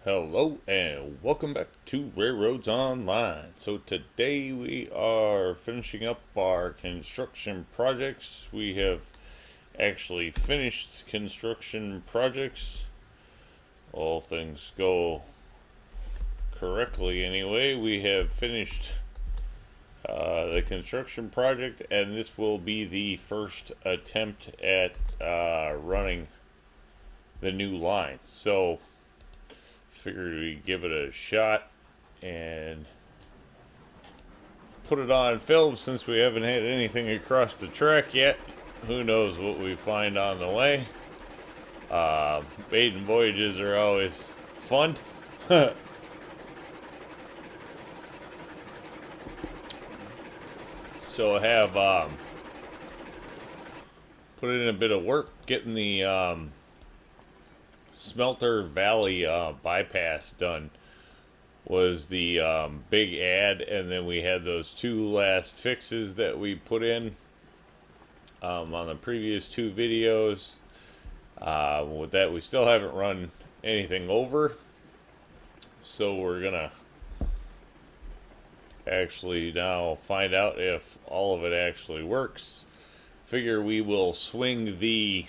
Hello and welcome back to RailRoads Online. So today we are finishing up our construction projects. We have actually finished construction projects. All things go correctly anyway. We have finished the construction project, and this will be the first attempt at running the new line. So figured we'd give it a shot and put it on film since we haven't had anything across the track yet. Who knows what we find on the way. Maiden voyages are always fun. So I have put in a bit of work getting the Smelter Valley bypass done. Was the big ad, and then we had those two last fixes that we put in on the previous two videos. With that, we still haven't run anything over, so we're gonna actually now find out if all of it actually works. Figure we will swing the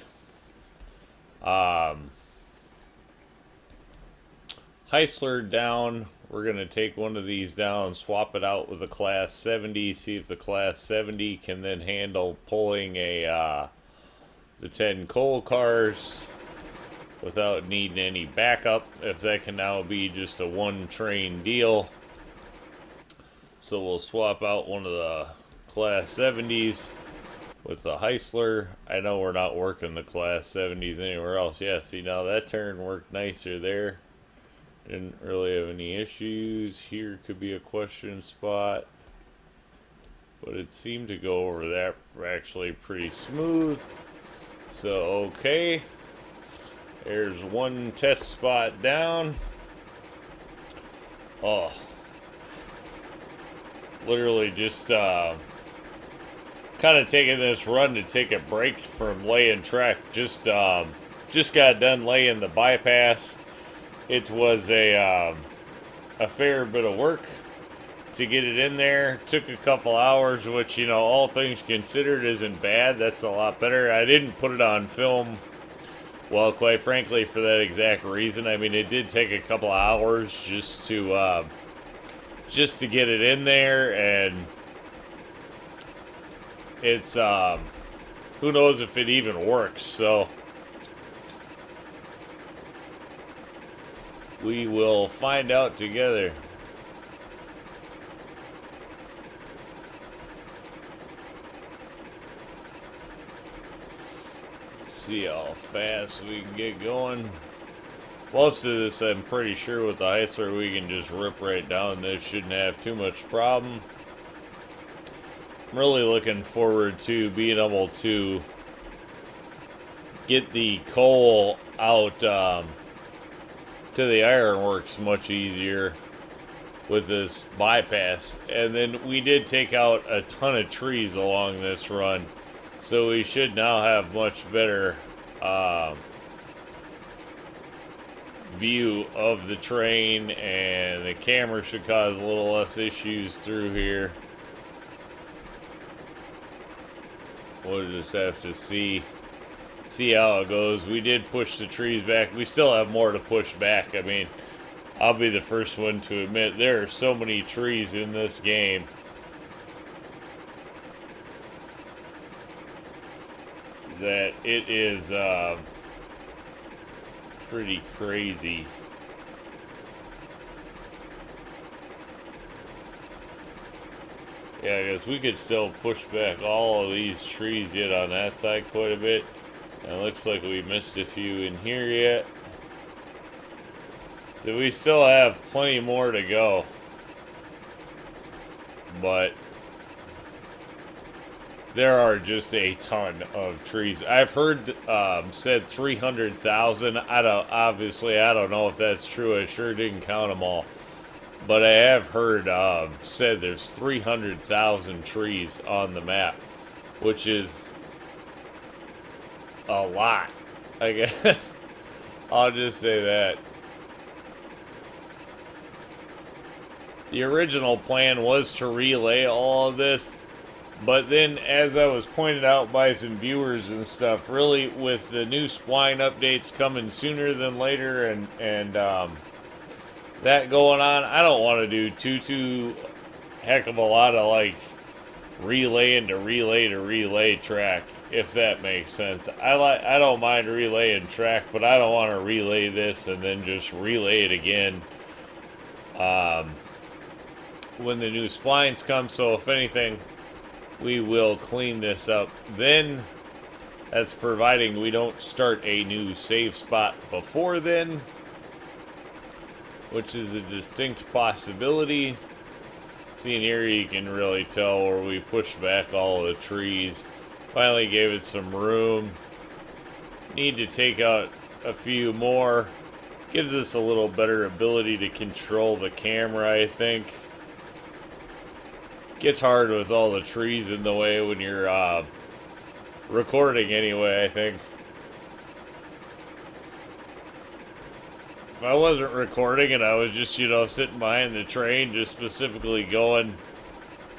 Heisler down. We're going to take one of these down, swap it out with a Class 70, see if the Class 70 can then handle pulling the 10 coal cars without needing any backup, if that can now be just a one train deal. So we'll swap out one of the Class 70s with the Heisler. I know we're not working the Class 70s anywhere else. Yeah, see, now that turn worked nicer there. Didn't really have any issues. Here could be a question spot, but it seemed to go over that actually pretty smooth. So okay, there's one test spot down. Oh, literally just kind of taking this run to take a break from laying track. Just got done laying the bypass. It was a fair bit of work to get it in there. Took a couple hours, which, you know, all things considered isn't bad. That's a lot better. I didn't put it on film, well, quite frankly, for that exact reason. I mean, it did take a couple hours just to get it in there, and it's who knows if it even works. So we will find out together. See how fast we can get going. Most of this, I'm pretty sure, with the Heisler, we can just rip right down. This shouldn't have too much problem. I'm really looking forward to being able to get the coal out to the ironworks much easier with this bypass. And then we did take out a ton of trees along this run, so we should now have much better view of the train, and the camera should cause a little less issues through here. We'll just have to see how it goes. We did push the trees back. We still have more to push back. I mean, I'll be the first one to admit there are so many trees in this game that it is pretty crazy. Yeah, I guess we could still push back all of these trees yet on that side quite a bit. And it looks like we missed a few in here yet. So we still have plenty more to go. But there are just a ton of trees. I've heard said 300,000. I don't know if that's true. I sure didn't count them all. But I have heard said there's 300,000 trees on the map, which is a lot, I guess. I'll just say that. The original plan was to relay all of this, but then, as I was pointed out by some viewers and stuff, really with the new spline updates coming sooner than later, and that going on, I don't want to do too heck of a lot of like relaying to relay track, if that makes sense. I don't mind relaying track, but I don't want to relay this and then just relay it again when the new splines come. So if anything, we will clean this up then. That's providing we don't start a new save spot before then, which is a distinct possibility. See, in here you can really tell where we pushed back all of the trees. Finally gave it some room. Need to take out a few more. Gives us a little better ability to control the camera, I think. Gets hard with all the trees in the way when you're recording anyway, I think. If I wasn't recording and I was just, sitting behind the train, just specifically going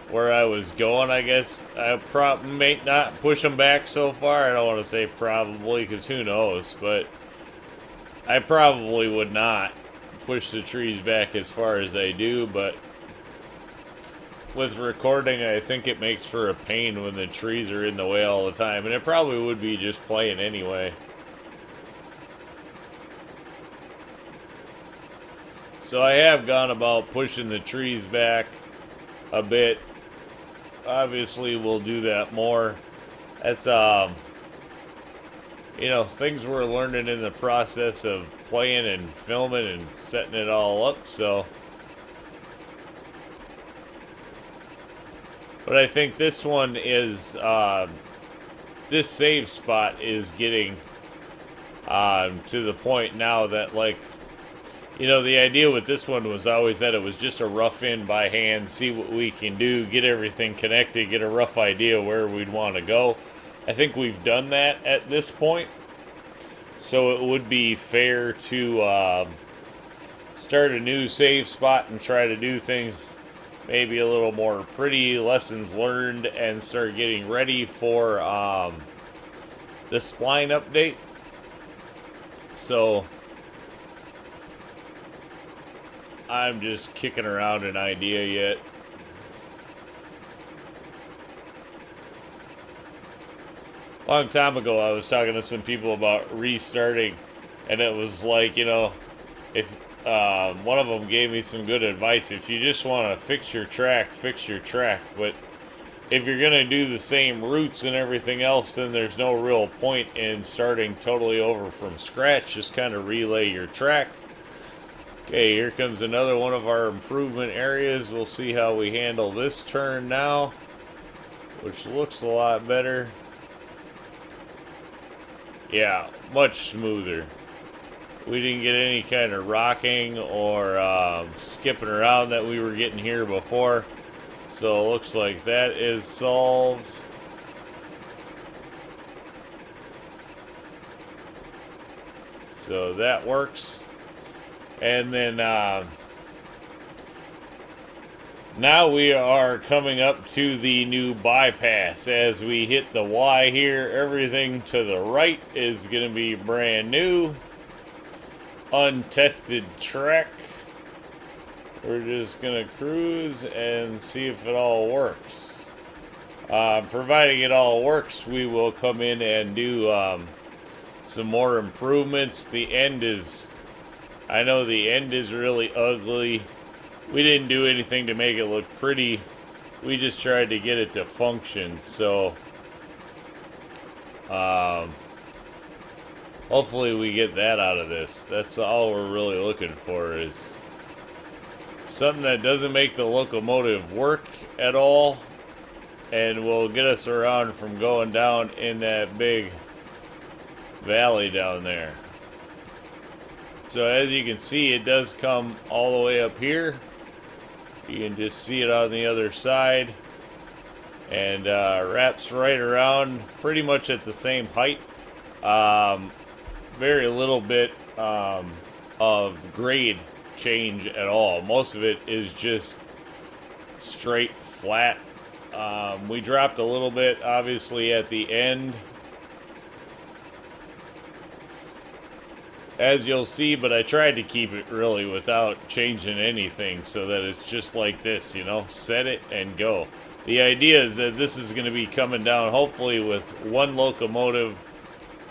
where I was going, I guess I may not push them back so far. I don't want to say probably, because who knows, but I probably would not push the trees back as far as I do, but with recording, I think it makes for a pain when the trees are in the way all the time, and it probably would be just playing anyway. So I have gone about pushing the trees back a bit. Obviously, we'll do that more. That's, things we're learning in the process of playing and filming and setting it all up, so. But I think this one is, this save spot is getting to the point now that, like, the idea with this one was always that it was just a rough in by hand, see what we can do, get everything connected, get a rough idea where we'd want to go. I think we've done that at this point. So it would be fair to start a new save spot and try to do things maybe a little more pretty, lessons learned, and start getting ready for the spline update. So I'm just kicking around an idea yet. Long time ago, I was talking to some people about restarting, and it was like, if one of them gave me some good advice. If you just want to fix your track, fix your track. But if you're going to do the same routes and everything else, then there's no real point in starting totally over from scratch. Just kind of relay your track. Okay, here comes another one of our improvement areas. We'll see how we handle this turn now, which looks a lot better. Yeah, much smoother. We didn't get any kind of rocking or skipping around that we were getting here before. So it looks like that is solved. So that works. And then now we are coming up to the new bypass. As we hit the Y here, everything to the right is going to be brand new. Untested track. We're just going to cruise and see if it all works. Providing it all works, we will come in and do some more improvements. The end is... I know the end is really ugly. We didn't do anything to make it look pretty. We just tried to get it to function. So, hopefully we get that out of this. That's all we're really looking for, is something that doesn't make the locomotive work at all and will get us around from going down in that big valley down there. So as you can see, it does come all the way up here. You can just see it on the other side, and wraps right around pretty much at the same height. Very little bit of grade change at all. Most of it is just straight flat. We dropped a little bit, obviously, at the end, as you'll see, but I tried to keep it really without changing anything so that it's just like this, you know, set it and go. The idea is that this is going to be coming down hopefully with one locomotive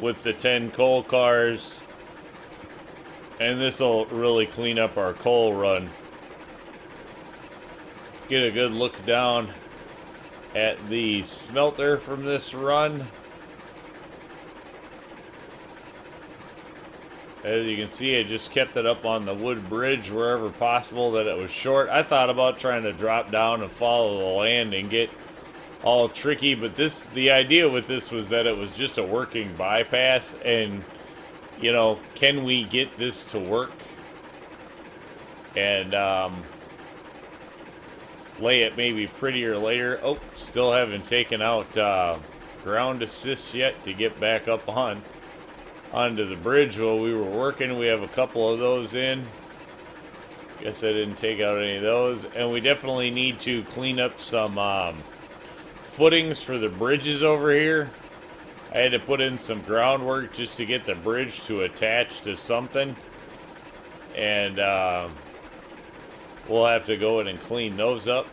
with the 10 coal cars, and this will really clean up our coal run. Get a good look down at the smelter from this run. As you can see, I just kept it up on the wood bridge wherever possible that it was short. I thought about trying to drop down and follow the land and get all tricky, but the idea with this was that it was just a working bypass, and you know, can we get this to work and lay it maybe prettier later. Oh, still haven't taken out ground assist yet to get back up onto the bridge while we were working. We have a couple of those in. Guess I didn't take out any of those. And we definitely need to clean up some footings for the bridges over here. I had to put in some groundwork just to get the bridge to attach to something. And we'll have to go in and clean those up,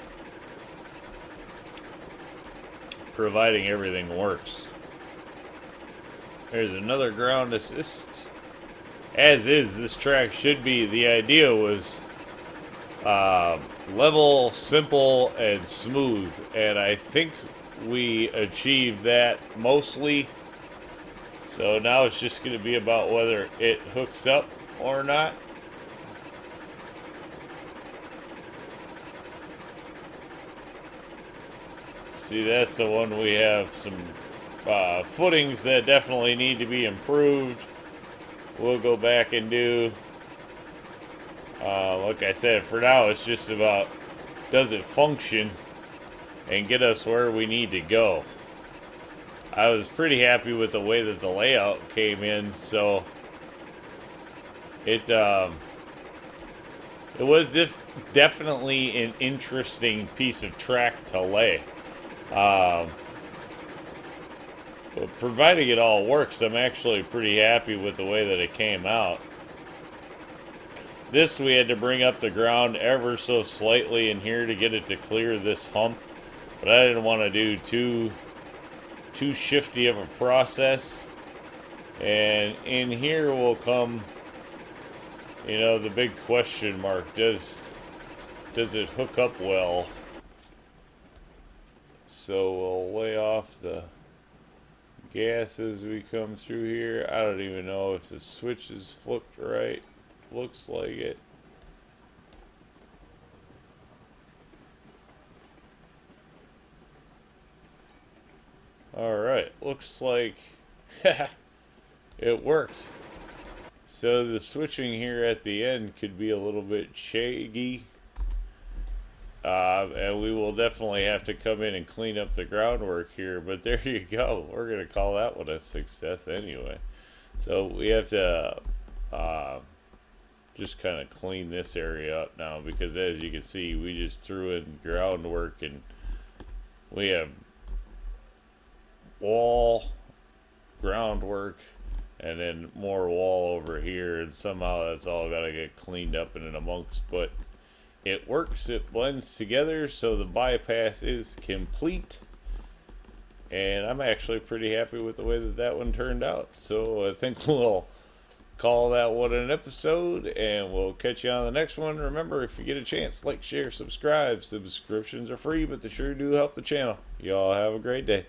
providing everything works. There's another ground assist. As is, this track should be. The idea was level, simple, and smooth, and I think we achieved that mostly. So now it's just going to be about whether it hooks up or not. See, that's the one we have some footings that definitely need to be improved. We'll go back and do, like I said, for now it's just about does it function and get us where we need to go. I was pretty happy with the way that the layout came in, so it was definitely an interesting piece of track to lay. But providing it all works, I'm actually pretty happy with the way that it came out. This we had to bring up the ground ever so slightly in here to get it to clear this hump, but I didn't want to do too shifty of a process. And in here will come, you know, the big question mark: does it hook up well? So we'll lay off the gas as we come through here. I don't even know if the switch is flipped right. Looks like it. Alright, looks like it worked. So the switching here at the end could be a little bit shaggy. And we will definitely have to come in and clean up the groundwork here, but there you go. We're going to call that one a success anyway. So we have to just kind of clean this area up now, because as you can see, we just threw in groundwork and we have wall, groundwork, and then more wall over here, and somehow that's all got to get cleaned up and in amongst, but it works, it blends together, so the bypass is complete. And I'm actually pretty happy with the way that one turned out. So I think we'll call that one an episode, and we'll catch you on the next one. Remember, if you get a chance, like, share, subscribe. Subscriptions are free, but they sure do help the channel. Y'all have a great day.